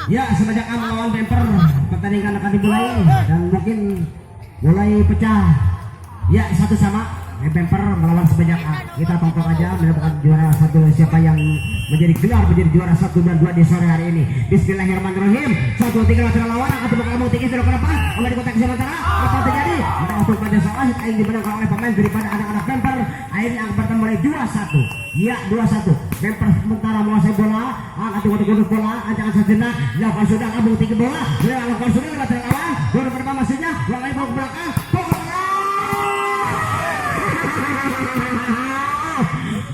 Ya, semenjak melawan bumper pertandingan akan dimulai dan mungkin mulai pecah. Ya, satu sama. Bumper melawan semenjak A. Kita tonton aja mendapatkan juara satu siapa yang menjadi gelar menjadi juara 1 dan 2 di sore hari ini. Bismillahirrahmanirrahim. 1-3 lateral lawan atau bakal mau tinggi terus ke depan. Oleh di kotak sementara apa terjadi? Kita untuk pada soal yang dimenangkan oleh pemain daripada anak-anak bumper. Akhirnya akan bertemu oleh 2-1. Ya, 2-1. Bumper sementara menguasai bola. Nanti untuk bola. Anjangan sejenak. Lakukan sudah kabung tinggi bola. Lakukan sudah lateral lawan. Bola pertama maksudnya. Bola lagi mau ke belakang.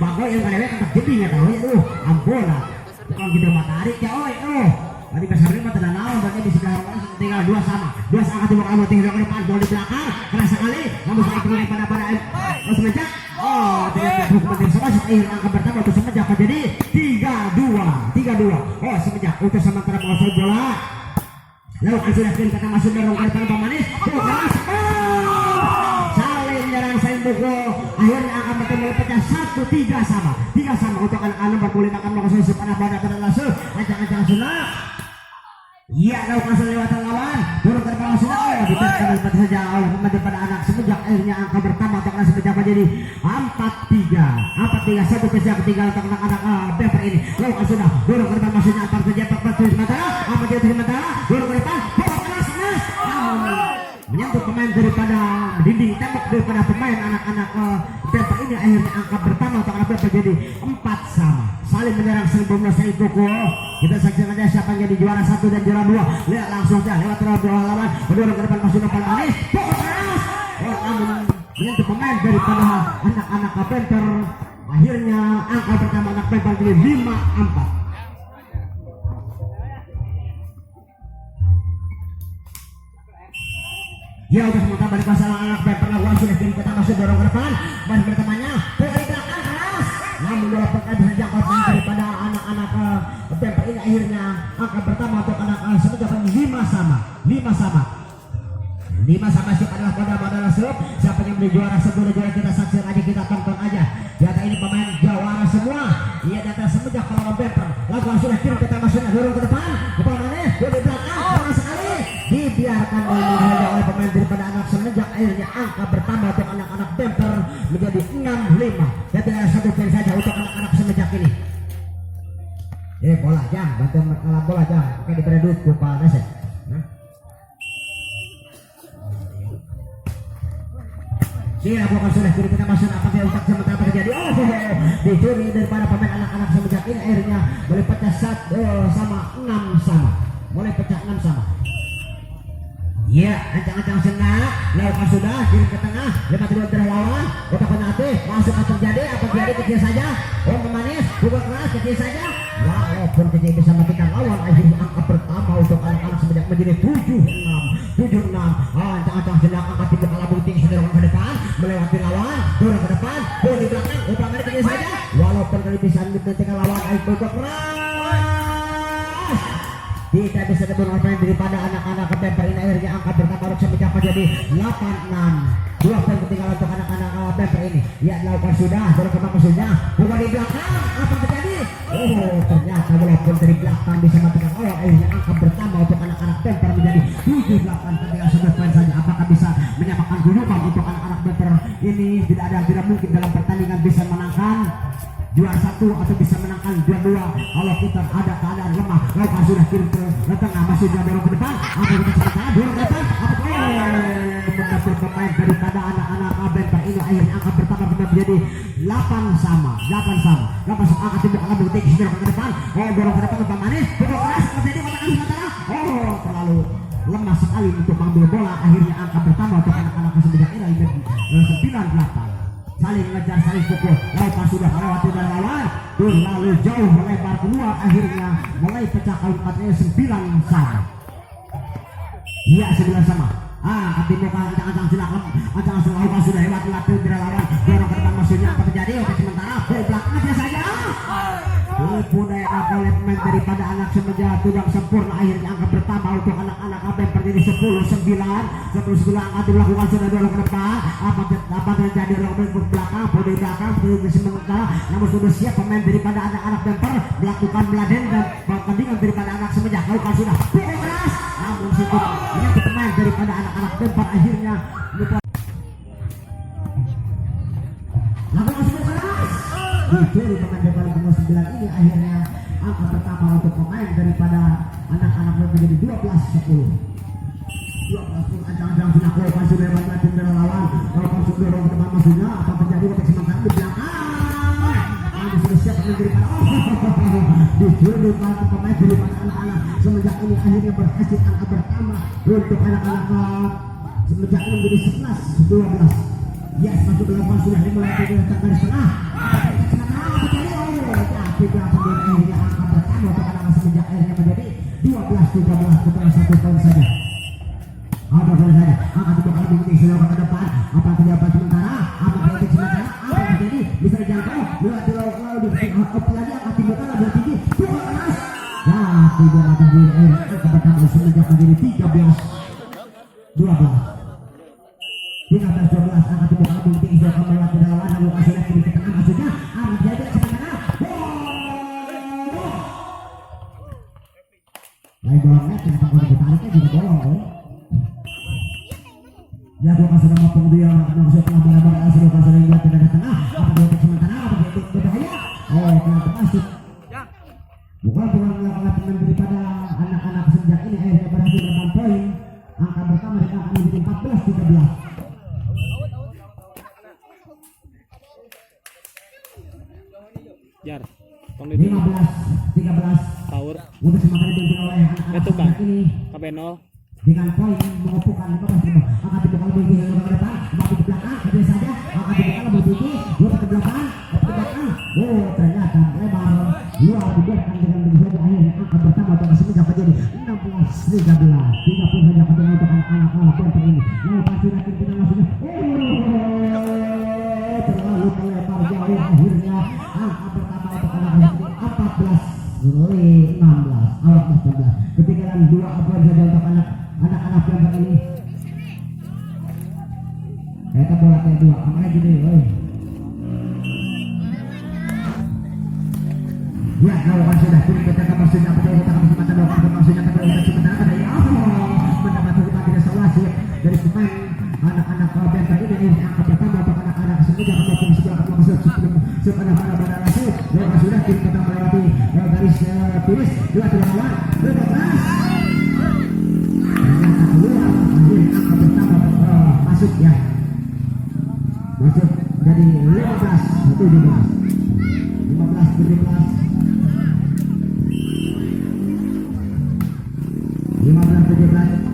Bago yang kadang kata jadi nggak tahu ya ampun lah kalau kita matahari ya tadi kasarnya mata dan lawan berarti di sebelah lawan tinggal 2 sama tiba kamu tinggal ke depan bola di belakang keras sekali namun saya kembali pada semenjak tidak hukuman dari sama akhir angka pertama untuk semenjak jadi 3-2 semenjak untuk sementara menguasai bola lalu sudah kiri kata masuk dorong ke depan pemanis saling menyerang saling pukul akhirnya akan bertemu pecah 3 sama untuk anak-anak berkulit akan melakukan sepanah pada langsung ancang-ancang sunat iya lakukan selewatan lawan turun ke depan sunat ditekan saja oleh pemain pada anak semenjak akhirnya angka pertama untuk anak semenjak menjadi 4-3 satu pecah ketiga untuk anak-anak bumper ini lakukan sudah turun ke depan maksudnya apa terjadi sementara turun ke depan menyentuh pemain daripada dinding tembok daripada pemain anak-anak bumper ini akhirnya angka pertama untuk anak bumper jadi 4 sama saling menyerang saling memulai pukul kita saksikan aja siapa yang jadi juara 1 dan juara 2 lihat langsung aja lewat bola lawan berdua ke depan masuk depan manis namun menyentuh pemain daripada anak-anak bumper akhirnya angka pertama anak bumper jadi 5-4. Ya udah sementara balik masalah anak bumper lawan sudah kiri kita masuk dorong ke depan masih bertemannya bola di belakang keras namun bola pekan terjangkau daripada anak-anak bumper ini akhirnya angka pertama untuk anak sementara 5 sama siapa adalah pada langsung siapa yang menjadi juara sebelum juara kita saksikan aja kita tonton aja data ini pemain juara semua ia data semenjak pelawan bumper lawan sudah kiri kita masuk dorong ke depan mana bola di belakang keras sekali dibiarkan oleh pemain daripada anak semenjak akhirnya angka pertama untuk anak-anak bumper menjadi 6-5 dan tinggal 1 poin saja untuk anak-anak semenjak ini bola jam bantu mengalah bola jam oke diberi duit ke Pak Nasir siap bukan sudah kiri kita masuk apa yang utak sementara terjadi dicuri daripada pemain anak-anak semenjak ini akhirnya boleh pecah 6 sama boleh pecah 6 sama. Ya, ancang-ancang senang, lakukan sudah kiri ke tengah, 5-2 terlawan, otak penalti, masuk apa terjadi kecil saja, pemanis, bukan keras kecil saja, walaupun kecil bisa matikan lawan, akhirnya angka pertama untuk anak-anak semenjak menjadi 7-6, ancang-ancang senang, angka tiga kalah bukti sederhana ke depan, melewati lawan, turun ke depan, bola di belakang, pemanis kecil saja, walaupun kali bisa matikan lawan, akhirnya keras. Tidak bisa dibunuh daripada anak-anak bumper ini akhirnya angka pertama harus mencapai jadi 8-6 2 poin ketinggalan untuk anak-anak bumper ini ya lakukan sudah turun ke maksudnya bukan di belakang apa terjadi ternyata walaupun dari belakang bisa matikan awal akhirnya angka pertama untuk anak-anak bumper menjadi 7-8 tinggal 1 poin saja apakah bisa menyamakan kehidupan untuk anak-anak bumper ini tidak mungkin dalam pertandingan bisa menangkan juara 1 atau bisa menangkan juara 2 kalau kita ada keadaan lemah lakukan sudah kiri ke tengah masih dorong ke depan apa kita sementara dorong ke depan mendapat pemain daripada anak-anak bumper ini akhirnya angka pertama menjadi 8 sama masuk angka timur akan berhenti dorong ke depan dorong ke depan ke manis pukul keras terjadi matakan sementara terlalu lemah sekali untuk mengambil bola akhirnya angka pertama untuk anak-anak semenjak ini 9-8 saling mengejar saling pukul lawan sudah melewati dan lawan lalu jauh melebar keluar akhirnya mulai pecah kalimatnya 9 sama iya 9 sama tapi muka ancang-ancang silakan lawan sudah lewat latih dari lawan dorong ke depan maksudnya apa terjadi oke sementara dari belakang aja saja budaya oleh pemain daripada anak semenjak tudang sempurna akhirnya angka pertama untuk anak-anak bumper menjadi 10-9. 10-9 akan dilakukan sudah dorong ke depan. Apa terjadi dorong ke belakang, di belakang bisa sementara. Namun sudah siap pemain daripada anak-anak Bemper melakukan meladen dan pertandingan daripada anak semenjak lakukan sudah pukul keras. Namun situ yang pemain daripada anak-anak Bemper akhirnya lakukan pukul keras. Dicuri pemain daripada nomor 9 ini akhirnya angka pertama untuk pemain daripada anak-anak menjadi 12-10. 12 ajang-ajang sudah keluar sudah banyak tim lawan. Kalau sudah dorong ke depan maksudnya apa terjadi untuk sementara di belakang. Sudah siap daripada dicuri pemain daripada anak-anak semenjak ini akhirnya berhasil angka pertama untuk anak-anak semenjak ini menjadi 11-12. Yes, masuk dalam fase sudah dimulai dari tengah setengah. Tapi akhirnya angka pertama untuk anak-anak semenjak akhirnya menjadi 12-13 setelah 1 poin saja. Ada poin saja. Angka dibuka lebih tinggi sudah ke depan. Apa terjadi sementara? Apa terjadi sementara? Apa terjadi? Bisa dijangkau. Lihat di laut lagi akan dibuka lebih tinggi. Buka keras. Ya, tidak ada diri. Angka pertama semenjak menjadi 13-12. 13-12 angka dibuka lebih tinggi sudah kembali ke dalam. Lalu hasilnya kiri ke tengah maksudnya. Apa terjadi sementara? Lain bolongnya kenapa kalau ditariknya juga bolong ya dua kasih nama dia maksud telah benar-benar asli kasih yang lihat tidak tengah apa dia sementara apa dia berbahaya kenapa masuk bukan melakukan pemain daripada anak-anak sejak ini akhirnya berhasil 8 poin angka pertama mereka akan menjadi 14-13. Jar 15-13 power untuk sementara dipimpin oleh anak-anak ini Kabeno dengan poin mengumpulkan 15 ribu akan dibuka lebih tinggi ke depan kembali ke belakang kerja saja akan dibuka lebih tinggi dua ke belakang ke belakang ternyata lebar luar dibiarkan dengan begitu akhirnya angka pertama untuk semenjak menjadi 16-13 30 saja ketika untuk anak-anak Bemper ini lalu pasti nanti kita maksudnya terlalu melebar jauh akhirnya angka pertama untuk anak-anak 14-16 awal 14 ketinggalan 2 poin saja untuk anak-anak Bemper ini. Kita bola kayak 2 kemana gini ya kalau kan sudah kini kita maksudnya apa kita masih mata doang maksudnya kita sebentar ada ya mendapat hukuman tidak sawasi dari pemain anak-anak Bemper ini angka pertama untuk anak-anak semuanya maupun sebelah maksud sebelum pada langsung dan sudah kita melewati garis finish 2 lawan 15 masuk ya masuk jadi 15-17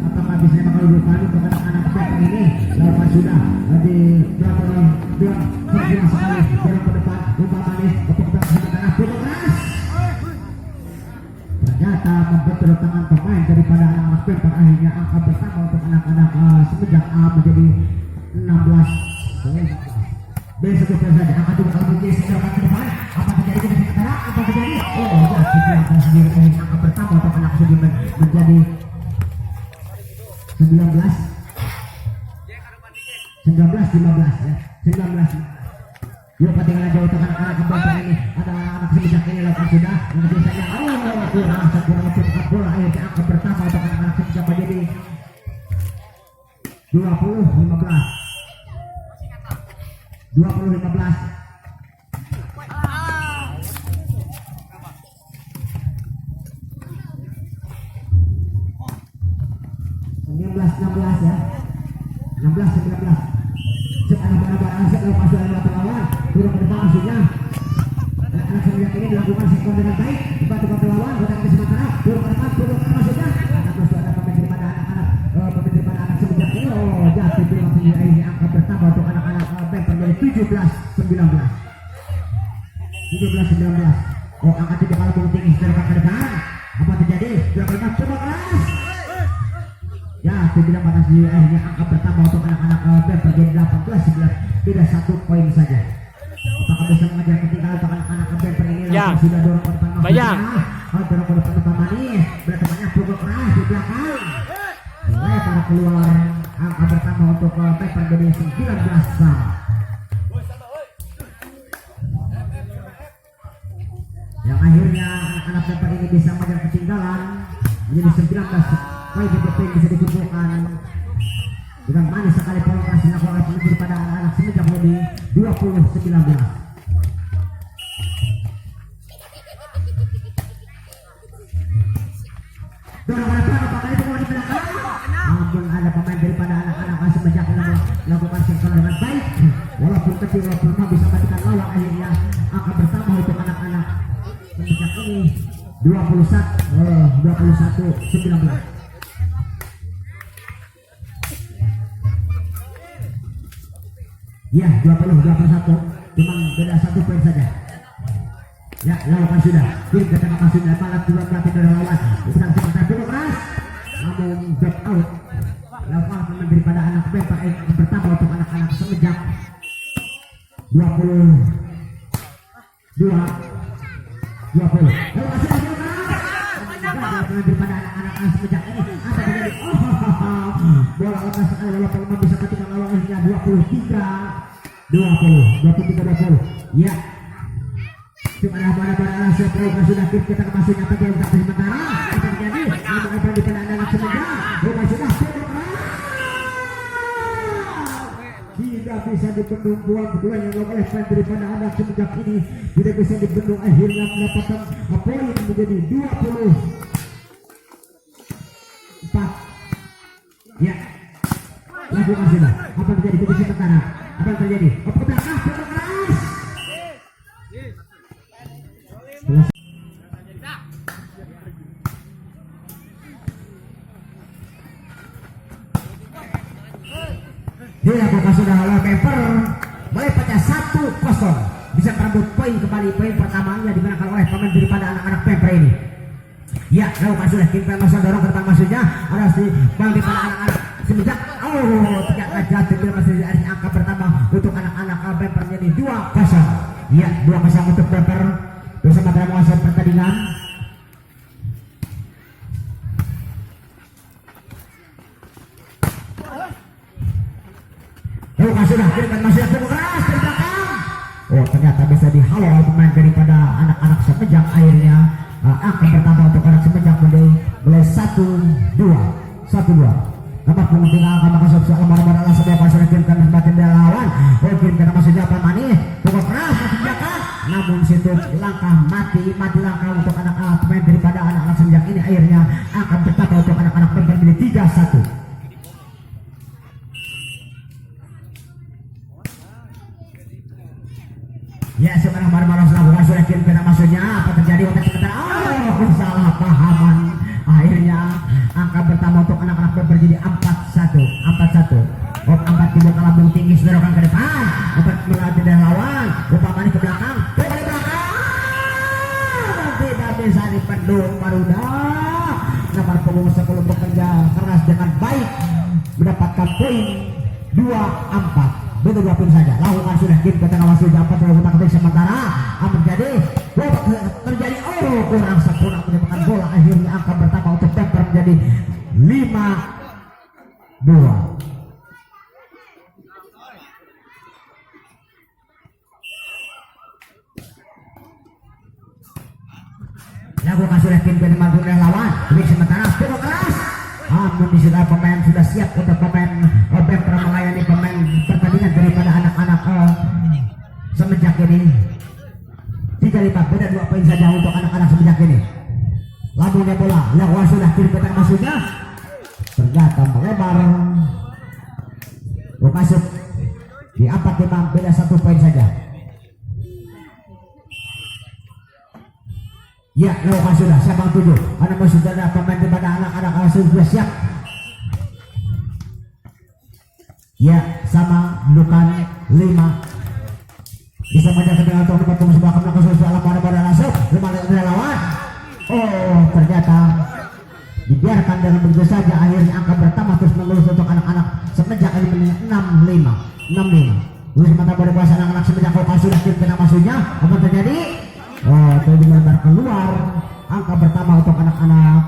apakah bisa bakal berkali untuk anak-anak Bemper ini lawan sudah di belakang sekali dorong ke depan umpan manis untuk sementara pukul keras ternyata membentur tangan pemain daripada anak-anak Bemper akhirnya angka pertama untuk anak-anak semenjak A menjadi 16 besok saja akan dibuka lebih sekarang ke depan apa terjadi di sementara apa terjadi ya kita sendiri ini angka pertama untuk anak sendiri menjadi 19-15 ya 19 yuk ketinggalan jauh untuk anak-anak Bemper ini ada anak semenjak ini lakukan sudah mengerti saja kurang cepat bola akhirnya angka pertama untuk anak-anak semenjak menjadi 20-15 19-15 ya 16-19 sekarang barang-barang setelah masuk dalam lawan turun ke depan maksudnya anak-anak semenjak ini dilakukan sektor dengan baik dibantu lawan bukan ke sementara turun ke depan maksudnya ada pemain daripada anak semenjak ini jatuh di waktu ini angka pertama untuk anak-anak Bemper dari 17-19 angka tidak kalau tinggi secara ke depan apa terjadi dilakukan coba keras ya tidak batas di akhirnya angka pertama untuk anak-anak Bemper jadi 18-19 tidak 1 poin saja apakah bisa mengajar ketika untuk anak-anak Bemper ini ya sudah dorong ke depan bayang dorong ke depan manis bertemannya pukul keras di belakang ada keluar angka pertama untuk Pepper jadi 19 sama. Yang akhirnya anak Pepper ini bisa mengejar ketinggalan menjadi 19 poin bisa dikumpulkan dengan manis sekali prolongasi dilakukan oleh pada anak-anak semenjak lebih 20-19. Namun ada pemain daripada anak-anak semenjak melakukan sektor dengan baik, walaupun kecil walaupun bisa matikan lawan, akhirnya angka bersama untuk anak-anak semenjak ini 21-19. Ya 20-21, cuma beda 1 poin saja. Ya, lakukan sudah. Kirim ke tengah sudah. Malah dua pelatih dari lawan. Sedang sebentar dulu keras. Namun drop out. Lakukan pemain daripada anak Pepper pertama untuk anak-anak semenjak 20. Lakukan sudah dulu keras. Pemain daripada anak-anak semenjak ini. Apa terjadi? Bola lepas sekali walaupun bisa ketika lawan akhirnya 23-20. Ya. Cuma ada setelah sudah kita masuknya pada yang tak sementara apa terjadi namun apa di penandanan semenjak bola sudah tidak bisa dibendung buang kedua yang oleh fan daripada anak semenjak ini tidak bisa dibendung akhirnya mendapatkan poin menjadi 24. Ya lakukan sudah apa terjadi posisi sementara apa terjadi ke belakang keras. Dilakukan sudah oleh Pepper mulai pecah 1-0 bisa merebut poin kembali. Poin pertamanya dimenangkan oleh pemain daripada anak-anak Pepper ini. Ya lakukan sudah tim Pepper dorong ke depan maksudnya ada si bang daripada anak-anak semenjak tidak jatuh bila masih dari angka pertama untuk anak-anak Pepper jadi 2-0. Ya 2-0 untuk Pepper bersama dalam menguasai pertandingan. Sudah kirimkan masih cukup keras dari belakang. Ternyata bisa dihalau oleh pemain daripada anak-anak semenjak. Akhirnya angka pertama untuk anak semenjak mulai 1-2. Nomor punggung tinggal akan masuk soal nomor adalah sebuah pasal kirimkan sebagian dari lawan. Kirimkan masih apa manis cukup keras masih belakang. Namun situ langkah mati langkah untuk anak-anak pemain daripada anak-anak semenjak ini. Akhirnya angka pertama untuk anak-anak pemain menjadi 3-1. Ya sebenarnya marah-marah selalu sudah kirim maksudnya apa terjadi waktu sebentar salah pahaman. Akhirnya angka pertama untuk anak-anak Pepper jadi 4-1. 4 tiga kalambung tinggi sedorokan ke depan 4 melatih dari lawan upamanya ke belakang tidak bisa dipendung Maruda. Nomor punggung 10 bekerja keras dengan baik mendapatkan poin 2-4. Betul 2 poin saja. Lakukan sudah kirim ke tengah wasit dapat melakukan sementara. Apa terjadi kurang sempurna menyebabkan bola. Akhirnya angka pertama untuk Pepper menjadi 5-2. Lakukan sudah kirim ke tengah wasit lawan. Kirim sementara cukup keras. Namun di sini pemain sudah siap untuk pemain Pepper melayani pemain pertandingan daripada anak-anak semenjak ini. 3-5 beda 2 poin saja untuk anak-anak semenjak ini. Labunya bola lakukan sudah kirim ke tengah maksudnya ternyata melebar masuk di 4-5 beda 1 poin saja. Ya lakukan sudah siapa 7 ada musuh ada pemain daripada anak-anak sudah siap. Ya sama Lukan 5 bisa menjaga dengan untuk bertemu sebuah kemenangan sosial alam pada langsung 5 lawan. Ternyata dibiarkan dengan begitu saja. Akhirnya angka pertama terus menerus untuk anak-anak semenjak ini menjadi 65. Lalu mata pada kuasa anak-anak semenjak kalau sudah kirim kena maksudnya apa terjadi? Itu dilebar keluar. Angka pertama untuk anak-anak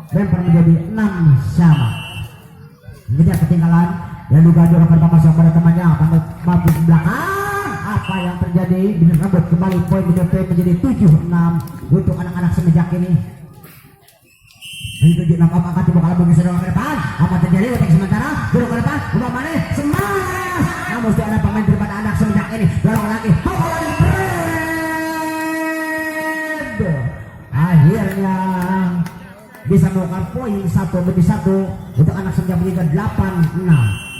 Pepper menjadi 6-sama. lalu Gajah akan masuk pada temannya mampu ke belakang. Apa yang terjadi? Disambut kembali poin menjadi 7-6 untuk anak-anak semenjak ini. Ini 7-6 akan dibuka lagi bergeser ke depan. Apa terjadi? Untuk sementara dorong ke depan. Bola mana? Smash. Namun sudah ada pemain daripada anak semenjak ini. Dorong lagi. Akhirnya bisa melakukan poin 1-1 untuk anak semenjak berliga 8-6.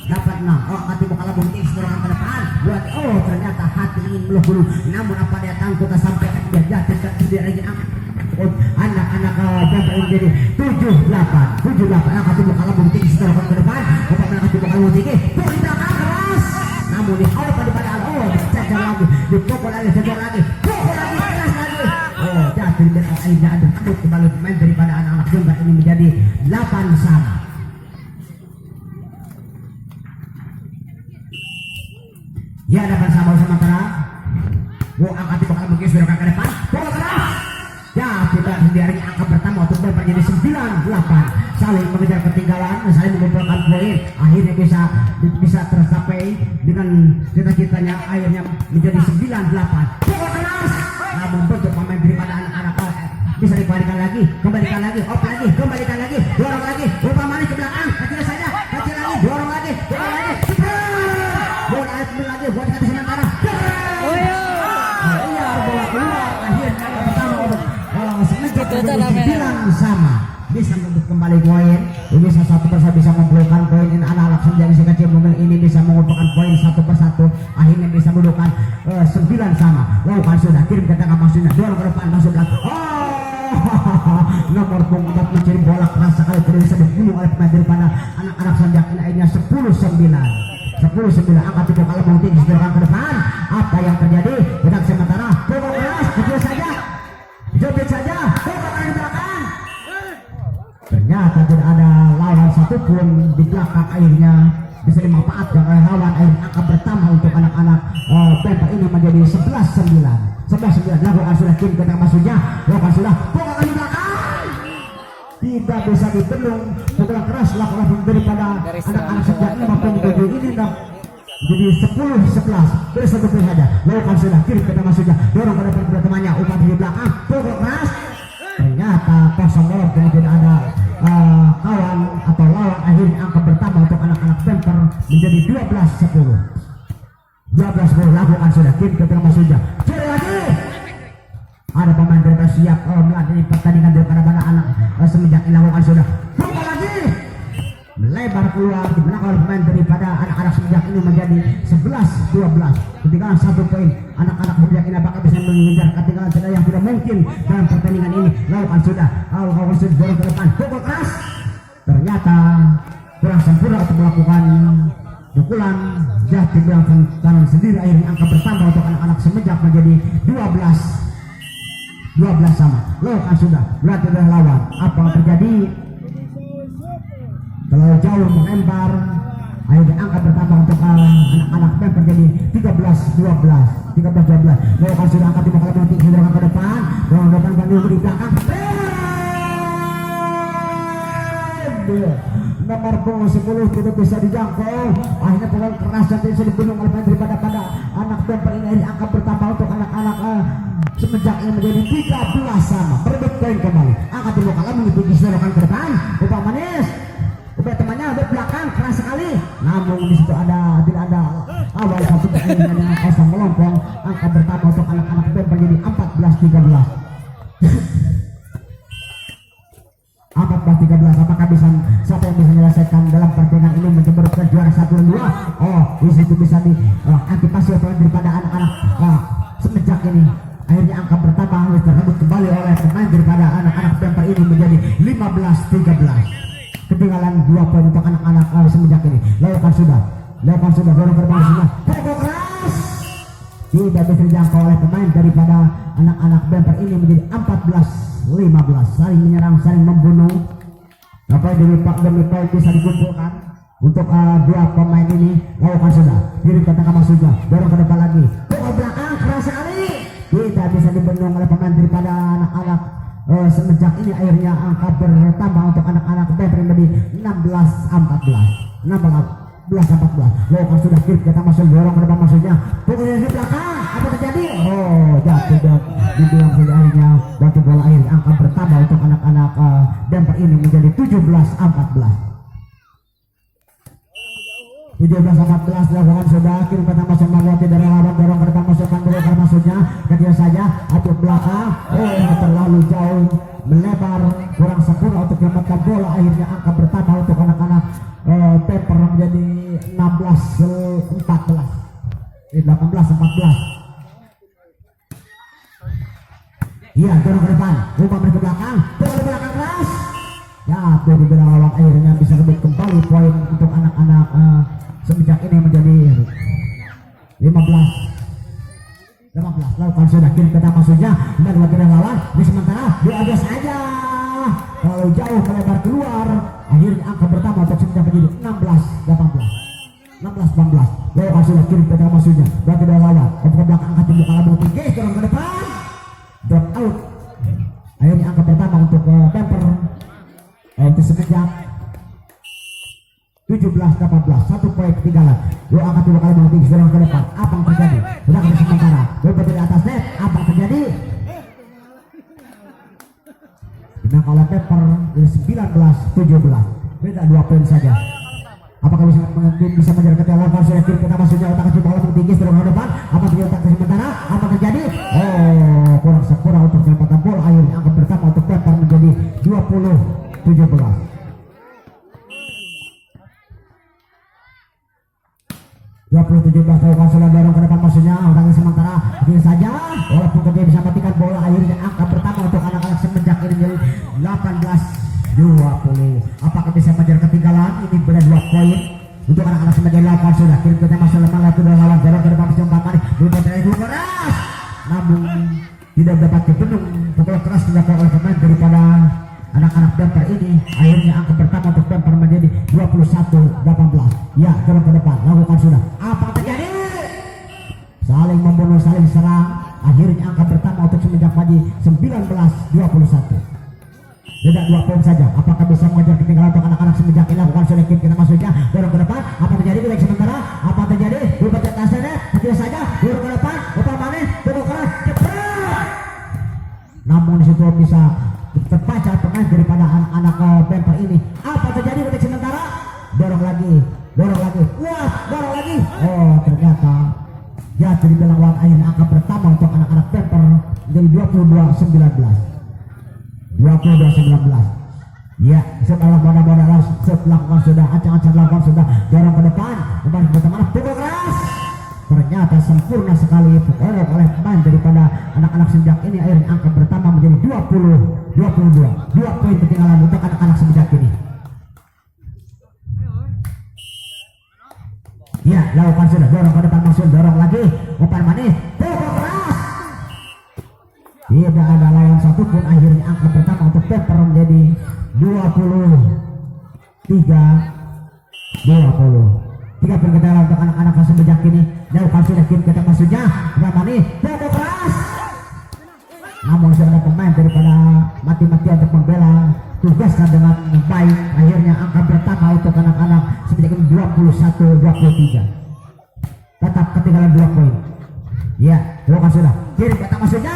Oh, hati buka labung tinggi serangan ke depan. Buat ternyata hati ingin meluk dulu. Namun apa dia tangkut sampai dia jatuh ke dia lagi anak-anak Bemper ini jadi 7-8. Hati buka labung tinggi serangan ke depan. Bapak hati buka labung tinggi. Poin belakang keras. Namun di awal pada cecer lagi. Dipukul lagi, cecer lagi. Pukul lagi, keras lagi. Jatuh dan akhirnya ada kembali pemain daripada anak-anak Bemper ini menjadi 8-sama. Ya, dapat sama sementara. Angkat bakal mungkin sudah ke depan. Bola keras. Ya, kita sendiri angka pertama untuk Bemper jadi 9-8. Saling mengejar ketinggalan, saling mengumpulkan poin. Akhirnya bisa tercapai dengan cita-citanya. Akhirnya menjadi 9-8. Bola keras. Namun bentuk pemain daripada anak-anak bisa dikembalikan lagi, kembalikan lagi, kembalikan lagi, dorong lagi, Upamani ke belakang, kecil saja, kecil lagi, dorong lagi, bola lagi, buat kata sementara. Iya, bola keluar, akhirnya yang pertama untuk semenjak bilang sama, bisa untuk kembali poin, bisa satu persatu bisa mengumpulkan poin. Ini anak-anak senjata si kecil mungkin ini bisa mengumpulkan poin satu persatu, akhirnya bisa mendudukan 9-sama. Lakukan sudah kirim ke tengah maksudnya, dorong ke depan masuk belakang. Nomor punggung mencari bola keras sekali tidak bisa dibunuh oleh pemain daripada anak-anak Sanjak ini. Akhirnya 10-9 angkat itu kalau mau tinggi sejarah ke depan. Apa yang terjadi? Tidak sementara bola keras kecil saja, jobit saja, bola di belakang. Ternyata tidak ada lawan satupun di belakang. Akhirnya bisa dimanfaatkan oleh lawan. Akhirnya angka pertama untuk anak-anak Bemper ini menjadi 11-9. Lakukan sudah tim ke tengah maksudnya, lakukan sudah bola di belakang. Tidak bisa dibendung. Bola keras lakukan daripada anak-anak sejak ini maupun ini jadi 10-11. Bersebut saja lakukan sudah kirim ke tengah maksudnya, dorong ke depan temannya, umpan di belakang, bola keras. Ternyata kosong bola, tidak ada kawan atau lawan. Akhirnya angka pertama untuk anak-anak Bemper menjadi 12-10. 12 bola lakukan sudah kirim ke tengah maksudnya. Cari lagi. Ada pemain daripada siap meladeni pertandingan daripada anak semenjak dilakukan sudah. Bola lagi. Melebar keluar di belakang pemain daripada anak-anak semenjak ini menjadi 11-12. Ketinggalan 1 poin. Anak-anak semenjak ini apakah bisa mengejar ketinggalan sudah yang tidak mungkin dalam pertandingan ini. Lakukan sudah dorong ke depan. Bola keras. Ternyata kurang sempurna untuk melakukan pukulan. Jatuh belakang kanan sendiri. Akhirnya angka pertama untuk anak-anak semenjak menjadi 12 sama. Lakukan sudah berarti adalah lawan. Apa yang terjadi? Terlalu jauh melempar. Akhirnya angka pertama untuk anak-anak Bemper jadi 13-12. Lakukan sudah angkat di bakal tinggi serangan ke depan. Dorong depan Bandung di belakang. Nomor 10 tidak bisa dijangkau. Akhirnya bola keras dan bisa dibunuh oleh pemain daripada anak Bemper ini. Angka pertama untuk anak-anak semenjak ini menjadi 13 sama. Merebut poin kembali. Angkat di lokal mengikuti serangan ke depan. Upah manis. Upah temannya di belakang keras sekali. Namun di situ tidak ada awal satu dengan kosong melompong. Angka pertama untuk anak-anak Bemper jadi 14-13. 14-13. Apakah siapa yang bisa menyelesaikan dalam pertandingan ini menjadi juara 1 dan 2? Di situ bisa diantisipasi daripada anak-anak semenjak ini. Akhirnya angka pertama harus terrebut kembali oleh pemain daripada anak-anak Bemper ini menjadi 15-13. Ketinggalan 2 poin untuk anak-anak semenjak ini. Lakukan sudah dorong ke depan sudah. Pokok keras tidak bisa dijangkau oleh pemain daripada anak-anak Bemper ini menjadi 14-15. Saling menyerang, saling membunuh. Apa demi poin bisa dikumpulkan untuk 2 pemain ini. Lakukan sudah kirim ke tengah maksudnya, dorong ke depan lagi. Pokok belakang keras sekali. Tidak bisa dibendung oleh pemain daripada anak-anak semenjak ini. Akhirnya angka bertambah untuk anak-anak Bemper menjadi 16-14. Lakukan sudah kirim kita masuk dorong ke depan maksudnya. Pokoknya di belakang. Apa terjadi? Oh, jatuh dan dibilang sudah akhirnya batu bola air angka bertambah untuk anak-anak Denver ini menjadi 17-14. 17-14 dilakukan sudah kirim kita masuk melewati dari lawan dorong ke depan masukkan dulu ke maksudnya kecil saja atau belakang. Oh, terlalu jauh melebar kurang sempurna untuk menyelamatkan bola akhirnya angka bertambah untuk anak-anak Denver menjadi 18-14. 18-14. Iya, dorong ke depan, umpan ke belakang, dorong ke belakang keras. Ya, dari belakang akhirnya bisa lebih kembali poin untuk anak-anak semenjak ini menjadi 15. Lakukan sudah kirim ke maksudnya dan lagi lawan di sementara diada saja terlalu jauh melebar keluar akhirnya angka bertambah untuk semenjak menjadi 16-18. Lakukan sudah kirim ke maksudnya berarti dari lawan ke belakang angkat tinggi kalau tinggi dorong ke depan drop out akhirnya angka pertama untuk Denver itu sekejap 17-18 1 poin ketinggalan. Lo angkat dua kali mau tinggi dorong ke depan apa yang terjadi sudah ke sementara berada di atas net apa yang terjadi nah kalau Denver dari 19-17 beda 2 poin saja. Apakah bisa menjaga ketelangan sudah kiri kita maksudnya otak kecil bola tinggi dorong ke depan apa terjadi otak sementara apa terjadi kurang sempurna untuk menempatkan bola akhirnya angka pertama untuk Denver menjadi 20-17. 20-17 lakukan sudah dorong ke depan maksudnya otak sementara kiri saja walaupun dia bisa matikan bola akhirnya angka pertama untuk anak-anak semenjak ini menjadi 18-20. Apakah bisa menjaga ketinggalan ini beda 2 poin untuk anak-anak semenjak lakukan sudah kirim kita masuk lemah lagi lawan dorong ke depan maksudnya 4 kali berubah dari dua keras namun tidak dapat dibendung pukul keras dilakukan oleh pemain daripada anak-anak Denver ini akhirnya angka pertama untuk Denver menjadi 21-18. Ya dorong ke depan lakukan sudah apa terjadi saling membunuh saling serang akhirnya angka pertama untuk semenjak pagi 19-21 beda 2 poin saja. Apakah bisa mengejar ketinggalan untuk anak-anak semenjak ini lakukan sudah kita maksudnya dorong ke depan apa terjadi baik sementara apa terjadi berubah ke atasnya kecil saja dorong ke depan upah manis dorong keras cepat namun disitu bisa terbaca pemain daripada anak-anak Denver ini apa terjadi baik sementara dorong lagi wah dorong lagi oh ternyata jatuh di belakang akhirnya angka pertama untuk anak-anak Denver menjadi 22-19 ya setelah bola-bola lakukan sudah acang-acang lakukan sudah dorong ke depan kembali ke teman pukul keras ternyata sempurna sekali oleh pemain daripada anak-anak sejak ini akhirnya angka pertama menjadi 20-22 2 poin ketinggalan untuk anak-anak sejak ini. Ya lakukan sudah dorong ke depan maksud dorong lagi umpan manis pukul keras tidak ada lawan satupun akhirnya angka pertama untuk Denver menjadi 23-20 3 poin ketinggalan untuk anak-anak sejak ini lakukan sudah kirim kita maksudnya umpan manis pukul keras namun sudah ada pemain daripada mati-matian untuk membela tugasnya dengan baik akhirnya angka pertama untuk anak-anak sejak ini 21-23 tetap ketinggalan 2 poin ya lakukan sudah kirim kita maksudnya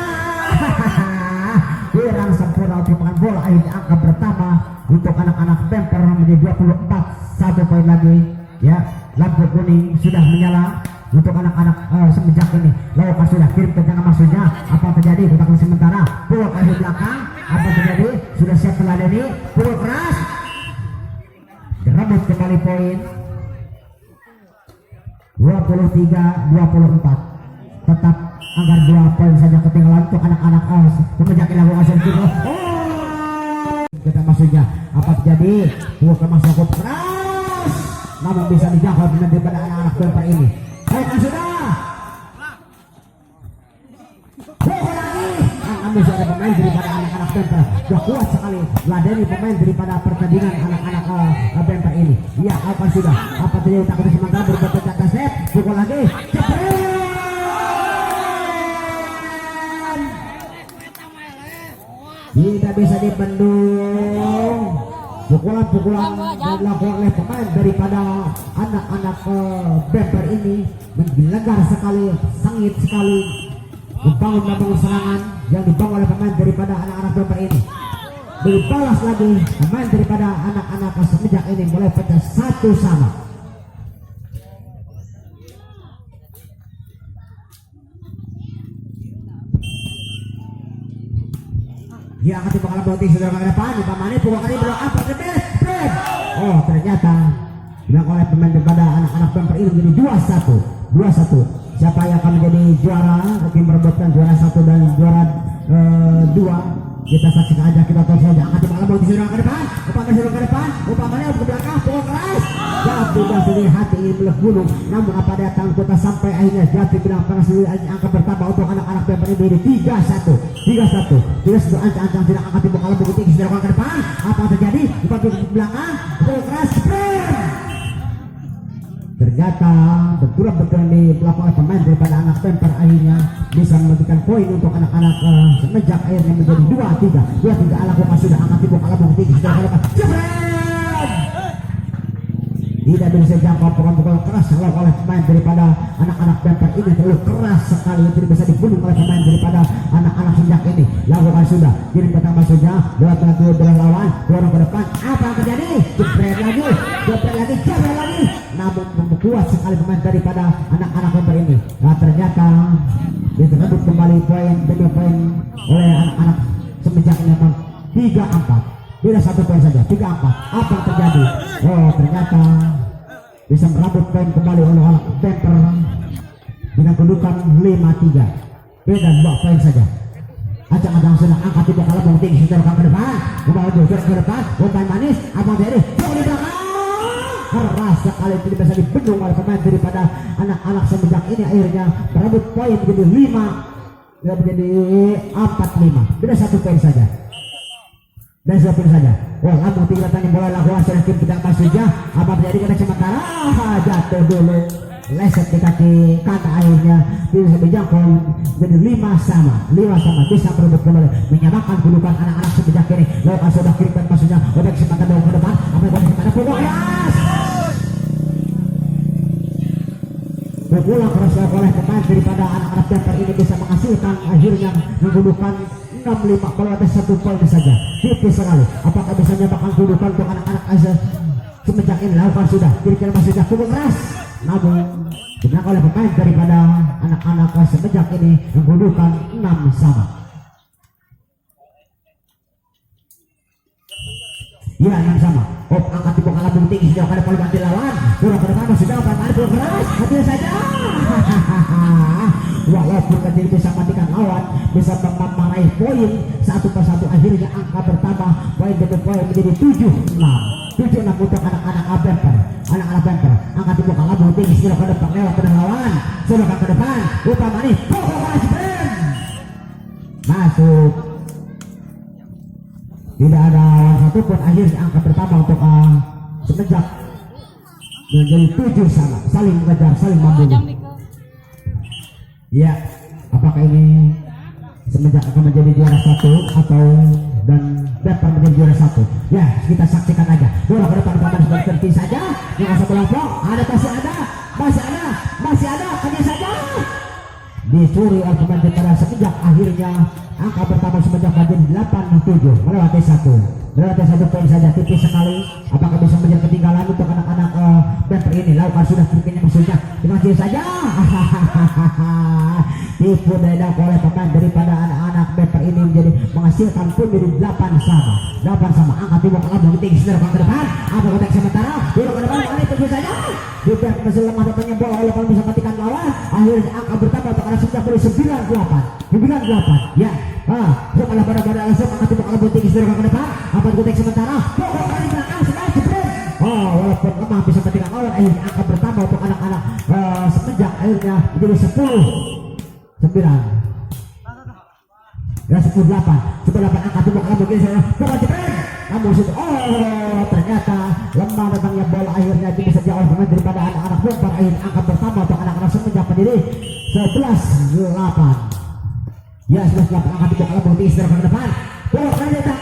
kurang sempurna untuk makan bola akhirnya angka pertama untuk anak-anak Denver menjadi 24 1 poin lagi ya lampu kuning sudah menyala untuk anak-anak semenjak ini lakukan sudah kirim ke tengah maksudnya apa terjadi kotak sementara pukul ke belakang apa terjadi sudah siap meladeni pukul keras direbut kembali poin 23-24 tetap agar 2 poin saja ketinggalan untuk anak-anak semenjak ini lakukan sudah kita maksudnya apa terjadi pukul ke masuk keras namun bisa dijawab daripada anak-anak Denver ini lakukan sudah pukul lagi namun sudah pemain daripada anak-anak Denver sudah kuat sekali ladeni pemain daripada pertandingan anak-anak Denver ini ya lakukan sudah apa terjadi takut sementara berbuat ke atas net pukul lagi cepat tidak bisa dibendung pukulan-pukulan yang dilakukan oleh pemain daripada anak-anak bemper ini menggelegar sekali, sengit sekali membangun serangan yang dibangun oleh pemain daripada anak-anak bemper ini. Dibalas lagi pemain daripada anak-anak semenjak ini mulai pecah 1-1. Ya akan dibawa boting saudara ke depan, Upamani pukul kali belum apa gede. Oh ternyata yang oleh pemain daripada anak-anak bemper ini menjadi 2-1. Siapa yang akan menjadi juara? Tim merebutkan juara 1 dan juara 2. Kita saksikan aja, kita tonton saja. Akan dibawa boting saudara ke depan, Upamani saudara ke depan, Upamani ke belakang, pukul keras. Jatuh dan sedih hati ini melek gunung. Namun apa datang kita sampai akhirnya jatuh bilang panas dulu angka pertama untuk anak-anak bemper ini 3-1. Ancang-ancang tidak angkat dibuka lebih tinggi saudara ke depan. Apa yang terjadi? Bukan ke belakang, pukul keras, sprint. Ternyata betul-betul dilakukan oleh pemain daripada anak bemper akhirnya bisa memberikan poin untuk anak-anak semenjak akhirnya menjadi 2-3. Lakukan sudah angkat dibuka lebih tinggi saudara ke depan. Tidak bisa jangkau pukul keras oleh pemain daripada anak-anak bemper ini terlalu keras sekali, tidak bisa dibunuh oleh pemain daripada anak-anak sejak ini. Lakukan sudah kirim pertama saja bola tengah lawan dorong ke depan. Apa yang terjadi? Jepret lagi namun membuat sekali pemain daripada anak-anak bemper ini. Nah ternyata diterebut kembali poin demi poin oleh anak-anak semenjak ini 3-4. Beda 1 poin saja, 3-4. Apa yang terjadi? Oh ternyata bisa merabut poin kembali oleh anak bemper dengan kedudukan 5-3. Beda 2 poin saja. Acang-acang sudah angkat tiga kali bang tinggi saudara ke depan, ke depan, umpan manis, apa yang terjadi? Jauh di belakang. Keras sekali tidak bisa dibendung oleh pemain daripada anak-anak semenjak ini akhirnya merabut poin menjadi 5, menjadi 4-5. Beda 1 poin saja. Dan siapin saja. Wah, langsung tinggal tanya bola lakukan sudah tim pedang Masuja. Apa terjadi kena sementara? Jatuh dulu. Leset di kaki kanan akhirnya bisa dijangkau jadi 5-5 bisa berebut kembali menyamakan kedudukan anak-anak semenjak ini. Lakukan sudah kirimkan Masuja. Udah kesempatan ke depan. Apa yang kesempatan pukul keras. Pukulan keras oleh pemain daripada anak-anak bemper ini bisa menghasilkan akhirnya mendudukan 6-5 kalau ada 1 poin saja. Tipis sekali. Apakah bisa menyamakan kedudukan untuk anak-anak Asia semenjak ini? Lakukan sudah kira-kira masih pukul keras. Namun dimenangkan oleh pemain daripada anak-anak semenjak ini mendudukan 6-sama. Ya 6-sama. Angkat dibuka lambung tinggi sejauh kada poin bantu lawan. Kurang ke depan sudah pemain keras. Hati saja. Walaupun tidak bisa matikan lawan, bisa meraih poin 1-1 akhirnya angka bertambah poin demi poin menjadi 7-6 untuk anak-anak bemper. Anak-anak bemper angkat dibuka lambung tinggi sejauh ke depan lewat tengah lawan. Sudah ke depan. Upamani pokok sprint masuk. Tidak ada lawan satupun akhirnya angka pertama untuk semenjak menjadi 7-sama, saling mengejar, saling membunuh. Ya, apakah ini semenjak akan menjadi juara 1 atau dan dapat menjadi juara 1? Ya, kita saksikan aja. Bola ke depan seperti saja. Yang satu kelompok ada masih ada, hanya saja dicuri oleh pemain daripada semenjak akhirnya angka pertama semenjak menjadi 8-7 melewati 1 poin saja, tipis sekali. Apakah bisa menjadi ketinggalan untuk anak-anak bemper ini? Lakukan sudah triknya maksudnya dimaksud saja. Tipu daya oleh pemain daripada anak-anak bemper ini menjadi menghasilkan pun menjadi 8-sama. Angkat tiba ke lambung tinggi saudara ke depan. Apa kotak sementara? Dulu ke depan kali itu saja. Juga masih lemah datangnya bola oleh kalau bisa matikan lawan. Akhirnya angka bertambah untuk anak sudah boleh 98. Ya. Setelah pada langsung angkat tiba ke lambung tinggi saudara ke depan. Apa kotak sementara? Pokok kali belakang sudah jebret. Walaupun lemah bisa matikan lawan, akhirnya angka bertambah untuk anak-anak semenjak akhirnya menjadi 10-9. Ya 10-8 angkat tiba ke lambung tinggi saudara. Pokok jebret. Namun ternyata lemah datangnya bola akhirnya bisa jauh dengan daripada anak-anak bemper. Akhirnya angka pertama untuk anak-anak semenjak pendiri 11-8. Ya 11-8 angkat dibuka lambung tinggi saudara ke depan. Bola kali datang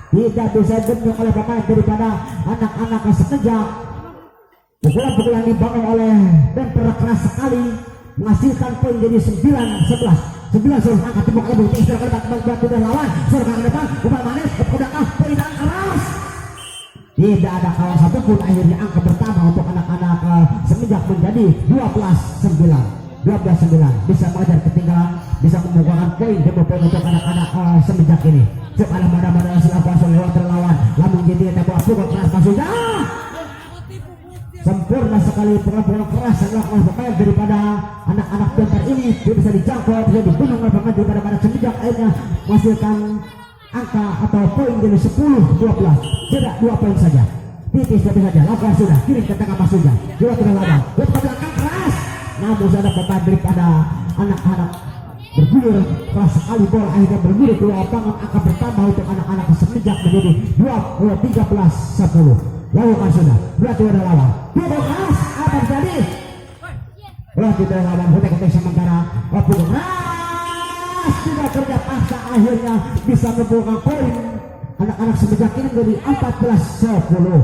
tidak bisa dibentuk oleh pemain daripada anak-anak Semenjak. Pukulan-pukulan dibangun oleh Bemper keras sekali menghasilkan poin jadi 9-11 angkat tembok ke depan istirahat ke depan sudah lawan serang ke depan umpan manis ke belakang poin keras tidak ada kawan satupun. Akhirnya angka pertama untuk anak-anak Semenjak menjadi 12-9 bisa mengajar ketinggalan, bisa membukakan poin demi poin untuk anak-anak Semenjak ini. Coba mana-mana silakan lewat terlawan lamun jadi tembok pukul keras maksudnya sempurna sekali pukulan keras yang dilakukan pemain daripada anak-anak Bemper ini. Dia bisa dijangkau, bisa dibunuh oleh pemain daripada pada Semenjak. Akhirnya menghasilkan angka atau poin jadi 10-12, tidak 2 poin saja, tipis tapi saja. Lakukan sudah kirim ke tengah maksudnya dua tidak lawan ke belakang keras, namun ada pemain daripada anak-anak bergulir keras sekali bola akhirnya bergulir keluar tangan. Angka pertama untuk anak-anak Semenjak menjadi 13-10. Lakukan sudah berarti ada lawan pukul keras apa terjadi tidak lawan kotek-kotek sementara pukul keras tidak kerja paksa akhirnya bisa membuka poin anak-anak Semenjak ini menjadi 14-10.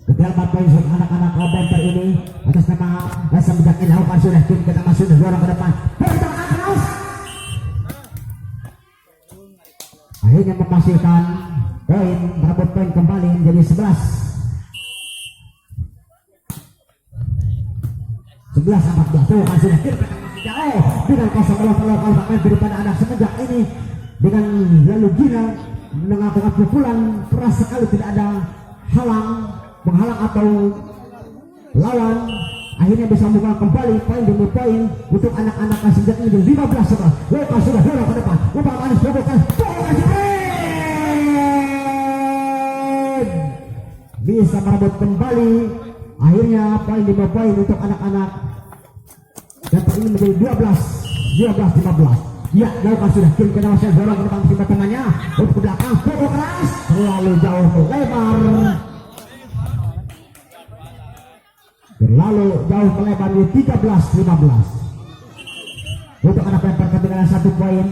ketika 4 poin untuk anak-anak Bemper ini atas nama Semenjak ini. Lakukan sudah tim kita masuk dorong ke depan poin keras akhirnya memastikan poin merebut poin kembali menjadi 11-14 tuh kan sudah kira jauh dengan kosong kalau pemain daripada anak Semenjak ini dengan lalu gila melakukan pukulan keras sekali, tidak ada menghalang atau lawan. Akhirnya bisa membuka kembali poin demi poin untuk anak-anak Semenjak ini 15-11. Lokal sudah dorong ke depan umpan manis bukan bisa merebut kembali. Akhirnya poin 5 poin untuk anak-anak dan ini menjadi 12-15. Ya, lakukan sudah kirim ke dalam dorong ke depan timba tengahnya untuk ke belakang pukul keras terlalu jauh melebar di 13-15 untuk anak Bemper ketinggalan 1 poin.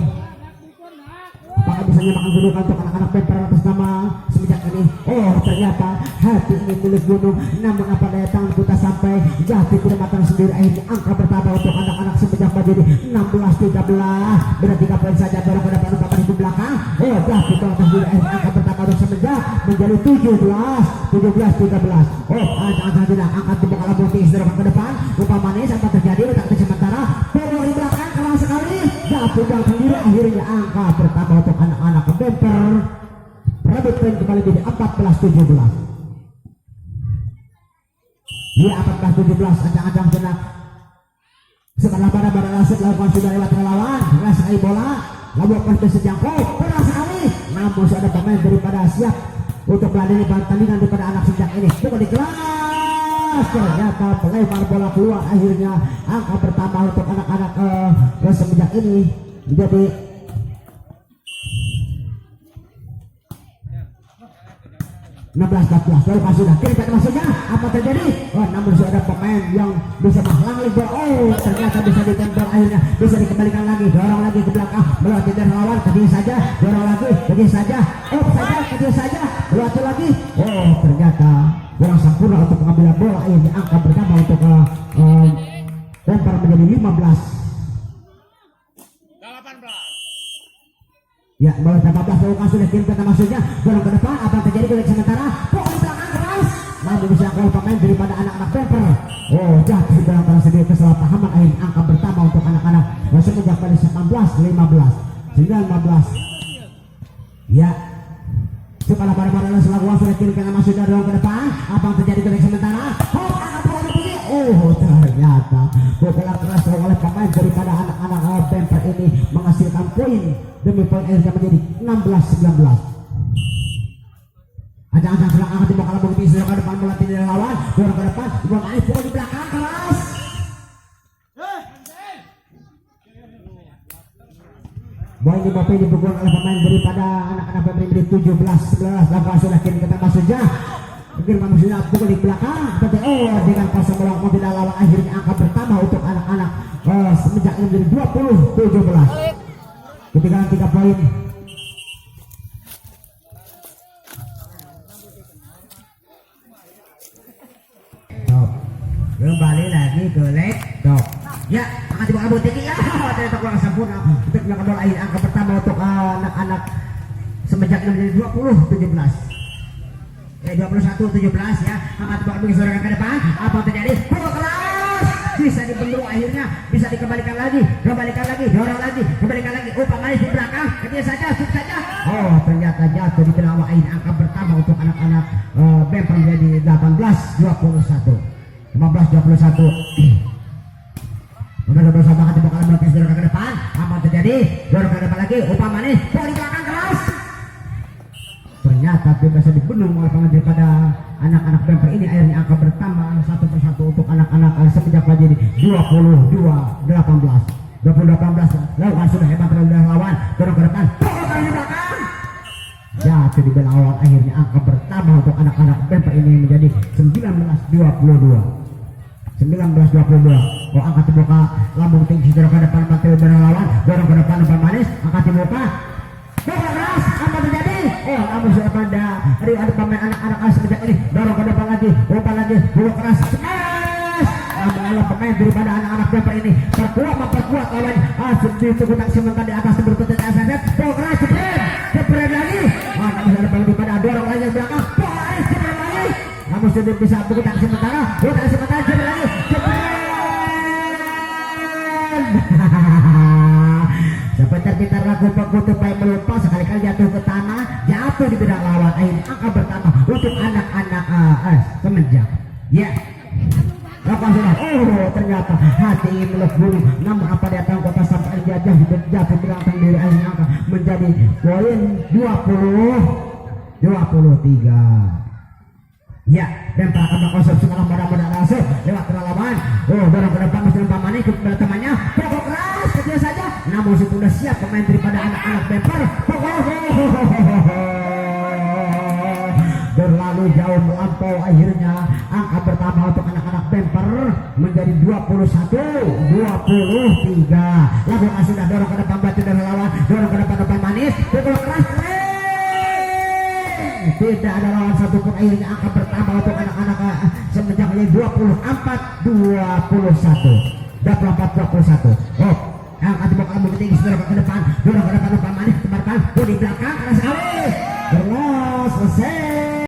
Apakah bisa menyamakan kedudukan untuk anak-anak Bemper atas nama Semenjak ini? Oh, ternyata hati ini milik gunung, namun apa daya tangan kita sampai jatuh tidak matang sendiri. Akhirnya angka pertama untuk anak-anak Semenjak menjadi 16-13. Beda 3 poin saja dorong ke depan umpan di belakang. Oh, jatuh ke atas sendiri. Akhirnya angka pertama untuk Semenjak menjadi 17-13. Oh, angka tidak angkat di belakang putih dorong ke depan. Umpan manis apa terjadi? Letak di sementara. Pukul di belakang keras sekali. Jatuh ke sendiri. Akhirnya angka pertama untuk anak-anak Bemper merebut poin kembali jadi 14-17. Ya, 14-17 ajang-ajang jenak. Setelah pada nasib lakukan sudah lewat relawan, rasai bola, lakukan sejangkau, keras sekali. Namun sudah pemain daripada siap untuk meladeni pertandingan daripada anak Semenjak ini. Pukul di kelas, ternyata pelempar bola keluar. Akhirnya angka pertama untuk anak-anak Semenjak ini menjadi 16-14. Lalu sudah kirim ke maksudnya apa terjadi? Oh, namun sudah ada pemain yang bisa menghalangi bola. Oh, ternyata bisa ditempel, akhirnya bisa dikembalikan lagi, dorong lagi ke belakang melewati lawan, kecil saja, dorong lagi, kecil saja, kecil saja, melewati lagi. Oh, ternyata kurang sempurna untuk pengambilan bola. Akhirnya angka pertama untuk Bemper menjadi 15-18. Ya, bola 18 lakukan sudah kirim ke maksudnya, dorong ke depan, apa yang terjadi kulit sementara, pukul di belakang keras, namun bisa angkal pemain daripada anak-anak Bemper. Oh, jatuh dalam tanah sendiri kesalahpahaman. Akhirnya angka pertama untuk anak-anak Semenjak pada 19-15. Ya, setelah pada selaku sudah kirim ke maksudnya, dorong ke depan, apa yang terjadi kulit sementara, oh, ternyata pukulan keras oleh pemain daripada anak-anak Bemper ini menghasilkan poin demi poin. Akhirnya menjadi 16-19. Ajang-ajang serang angkat di bakal bukti sudah ke depan melatih dari lawan, dorong ke depan, buang air pukul di belakang keras. Poin di bawah dipukulkan oleh pemain daripada anak-anak Bemper menjadi 17-11. Lakukan sudah kirim ke tempat saja. Mungkin maksudnya pukul di belakang, tapi dengan kosong melawak tidak lawan. Akhirnya angka pertama untuk anak-anak Semenjak ini menjadi 20-17. Ketinggalan 3 poin. Kembali lagi ke laptop. Ya, angkat di bawah tinggi ya. Ternyata kurang sempurna untuk melakukan akhir angka pertama untuk anak-anak semenjak menjadi 20-17. 21-17 ya. Angkat di bawah tinggi ke depan. Apa yang terjadi? Bola keras. Bisa dibendung akhirnya, bisa dikembalikan lagi, dorong lagi, kembalikan lagi. Umpan manis di belakang, ketika saja, shoot saja. Oh, ternyata jatuh di tengah akhir angka pertama untuk anak-anak Bemper menjadi 18-21. 15-21. Udah 21 akan dibuka melukis dorong ke depan. Apa terjadi? Dorong ke depan lagi. Umpan manis. Bola di belakang keras. Ternyata bisa dibendung oleh pemain daripada anak-anak Bemper ini. Akhirnya angka bertambah satu persatu untuk anak-anak semenjak menjadi 22-18. 20-18. Lawan sudah hebat terhadap lawan. Dorong ke depan. Bola di belakang. Jatuh di belakang. Akhirnya angka bertambah untuk anak-anak Bemper ini menjadi 19-22. 19-22. Oh, angkat dibuka lambung tinggi dorong ke depan bantu berlawan, dorong ke depan umpan manis, angkat dibuka. Bola keras, apa terjadi? Oh, namun sudah pada ada pemain anak-anak semenjak ini dorong ke depan lagi, umpan lagi, bola keras. Smash! Namun pemain daripada anak-anak Bemper ini memperkuat lawan. Sebutan sementara di atas berikutnya aset. Bola keras, jepret lagi. Namun sudah daripada dorong lagi ke belakang. Bola jepret lagi. Namun sudah bisa berkutak sementara jepret lagi. Sebentar-bentar lagu pekutu baik melupa sekali-kali jatuh ke tanah, jatuh di bidang lawan. Akhirnya angka bertambah untuk anak-anak semenjak. Ya. Lepas sudah. Oh, ternyata hati ingin meluk bulu. Namun apa datang kota sampai jajah jatuh belakang diri. Akhirnya angka menjadi poin 20-23. Ya, dan akan mengkonsumsi malam mudah-mudahan langsung lewat lawan. Oh, dorong ke depan masih umpan manis ke temannya. Pokok keras kecil saja. Namun sudah siap pemain daripada anak-anak Bemper. Berlalu jauh melampau akhirnya angka pertama untuk anak-anak Bemper menjadi 21-23. Lalu sudah dorong ke depan batu dari lawan, dorong ke depan umpan manis. Pokok keras. Tidak ada lawan satupun. Akhirnya angka pertama untuk anak-anak semenjak menjadi 24-21. Oh, angkat dibawa kamu tinggi dorong ke depan umpan manis, tebarkan di belakang keras sekali. Selesai.